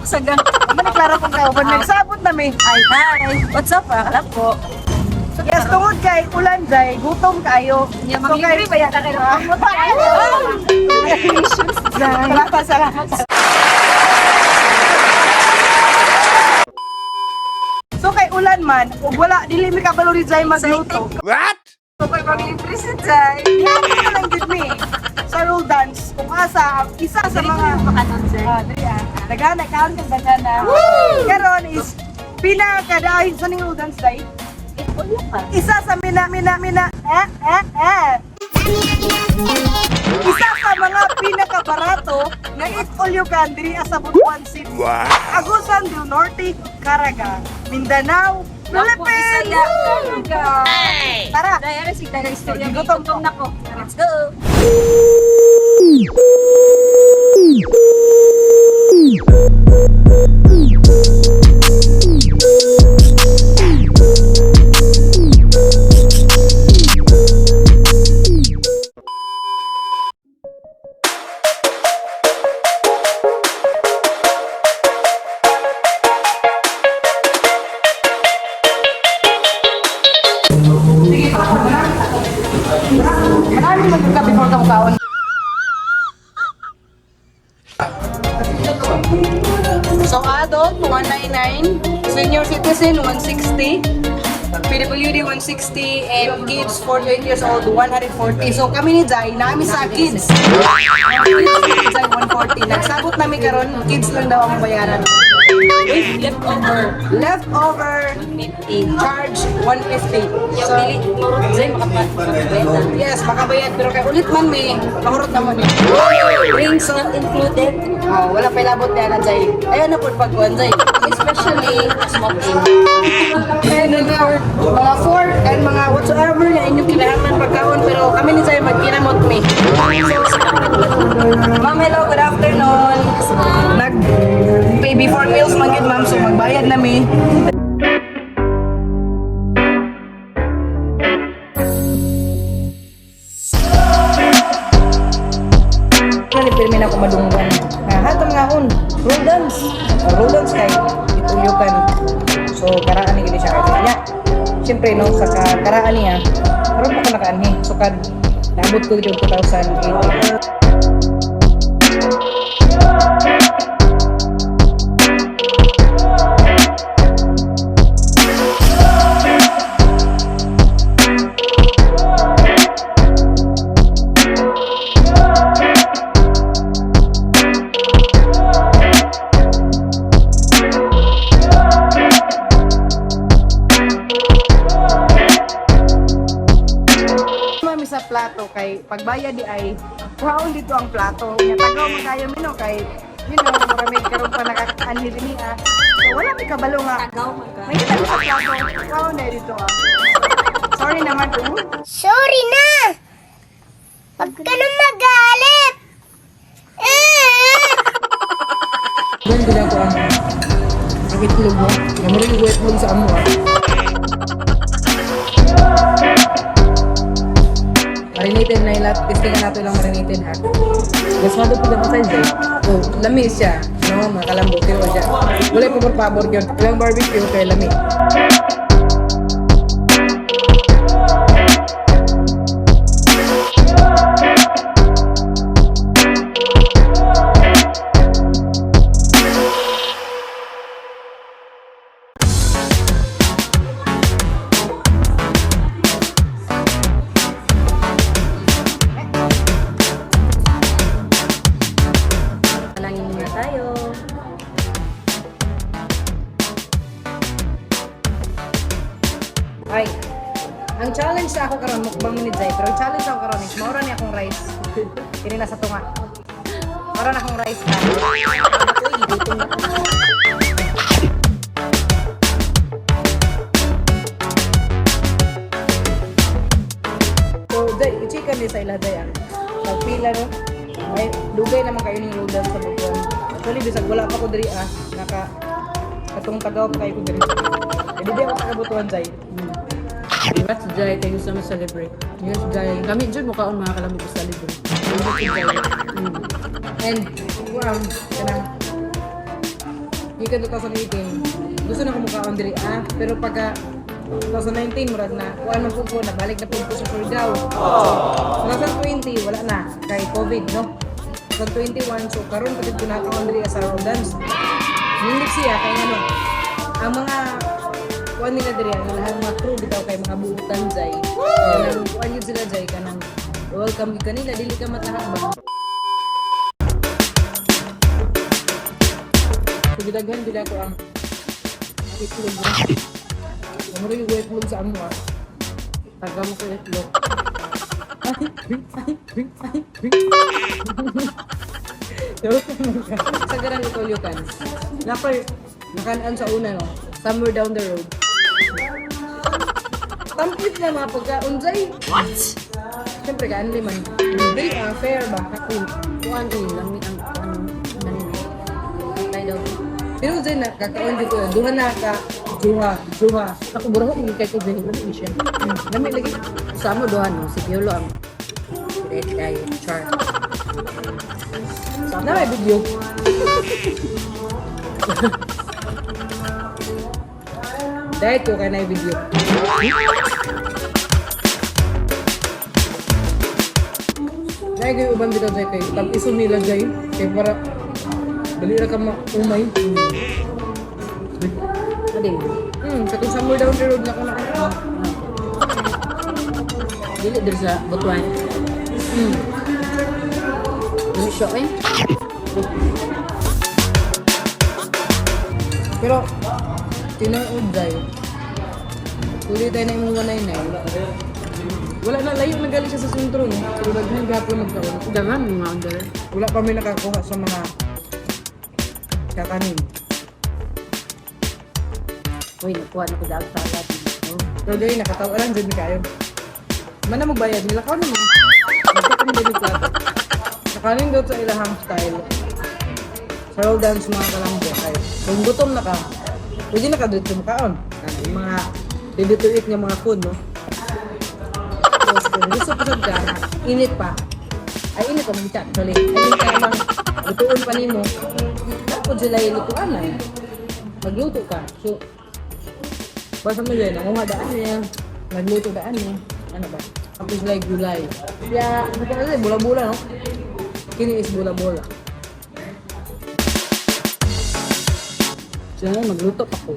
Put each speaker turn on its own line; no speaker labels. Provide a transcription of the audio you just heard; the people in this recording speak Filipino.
sagang.
Maniklaro ko kayo. Pag nagsabot na may.
Ay, hi. What's up, alam po.
Yes, tungod kay ulan day, gutom kayo.
Yung mga libre ba yan?
Salamat. So kay ulan man, ug wala dili mi kabalo rin jay magluto.
What?
So, kay mga libre sa Jai.
Yan na lang gid mi. Sa roll dance, kung asa isa sa mga dagana kaon kang dagana. Karon is pinakadahin sa ning roll dance day. Isa sa mina. Isa sa mga pinakabarato na eat all you can diri sa Butuan City.
What?
Agusan del Norte, Caraga, Mindanao, Philippines. Tara.
Dahil si Dara istorya.
Gutom
na ko. Let's go.
Marami magka before ka mukaon. So adult 199, senior citizen 160, PWD 160, and kids 48 years old 140. So kami ni Jai, namin sa kids. Jai 140. Nagsabot namin karon, kids lang daw ang bayaran. Leftover
50.
charge 150.
Yung
So,
pili, murot Jai, makapagbayad.
yes, makabayad pero kay ulit man may mahurot naman.
Drinks not included.
Oh, wala pa ilabot niya na Jai. Ayun na po pagkuhan Jai.
Especially smoking.
And then mga fork and mga whatsoever na inyong kinahanglan pagkaon pero kami ni Jai magkinamot me. So, ma'am, hello, good afternoon. Nag-pay before meals magid ma'am, so magbayad na mi. Nalipirmin ako madunggan. Hatong nga on, roll dance. Roll dance kay ituyukan. So, karaan ni gini siya kaya. Siyempre, no, sa karaan niya, karoon pa ko nakaanhi. So, naabot ko yung 2018. Sa plato kay pagbayad di ay kuhaon dito ang plato nya tagaw man kayo mino kay marami karon pa nakaanhi dinhi so wala mi kabalo nga
Tagaw man ka.
may kita sa plato kuhaon na dito sorry naman po
Sorry na! Huwag ka na magalit!
Doon gila ko ang itlog mo namari yung wet mo sa amo marinated na ilat, testingan natin lang marinated ha. Mas madod po dapat size eh. Oh, lami siya. No, mga kalambot pero siya. Wala po por favor yun. Ilang barbecue kay lami.
Manangin muna tayo.
Ay, ang challenge sa ako karon mukbang ni Jai, pero ang challenge ako karon is maura ni akong rice. Kini na sa tunga. Maura na akong rice na. So, Jai, i-chicken ni sa ila Jai ah. Pagpila no. Ay, dugay naman kayo ning rodan sa buwan. Actually, bisag wala pa ko diri ah. Katong tagaw pa kayo ko diri. Hindi di ako sa kabutuan Jai.
Congrats, Jai. Thank you so much celebrate. Yes, Jai. Kami dyan mukhaon mga kalamig ko celebrate. Thank you, Jai.
And, wow, kanang Gikan 2018, gusto na ko mukhaon diri pero pagka 2019 murag na kuan man pud ko na balik na pud ko sa Surigao. So 2020 wala na kay COVID no. 2021 so karon pud ko nakaon diri sa Rodans. Hindi siya kay ano ang mga kuan nila diri ang mga crew bitaw kay mga buutan jay. Kanang kuan yun sila jay kanang welcome kanila dili ka matahak ba. Pagdaghan bila ko ang itlog. Ano rin yung itlog sa amo taga mo ko itlog. Sa garang ito kan. Napay nakanaan sa una no. Somewhere down the road. Tampit na mga pagkaunjay. What? Siyempre kaanli man. Very fair ba?
Kuan ko lang ang manila. Tay daw.
Pero dyan na, kakaon dito yun. Duha na ka. Duha.
Ako buraho kung kay ko din lang siya.
Dami lagi.
Sa mo dohan no si Piolo ang red eye chart.
Na may video. Dahil ko kaya na yung video. Dahil ko yung ubang bitaw dahil kayo. Tapos iso nila dahil. Kaya para dali na ka umay.
Ade.
Katong somewhere down the road na ko na.
Dili dir sa Butuan. Dili siya eh.
Pero, tinood dahil. Tuloy tayo na yung 199. Wala na, layo na galing siya sa sentro, no? Pero naghan gapon magkaroon.
Daman mga order.
Wala pa may nakakuha sa mga kakanin.
Uy, nakuha na ko dahil sa alat.
Pero dahil nakatawaran dyan kayo. Mana mo bayad nila? Kano mo? Magkakami din yung plato. Nakanin daw sa ilahang style. Sa roll dance mga kalanggo kayo. Kung gutom na ka, pwede na ka dito makaon. Yung mga ready to eat ng mga food, no? Tapos kung gusto pa sa dyan, init pa. Ay, init pa mag-chat. Actually, ay, init ka namang lutuin pa nimo. Tapos sila yung lutuan na eh. Magluto ka. So, basta mo yun, nangunga daan niya. Nagluto daan niya. Ano ba? Tapos like gulay. Kaya, kasi bula-bula, no? Kini is bula-bula.
So, magluto pa ko.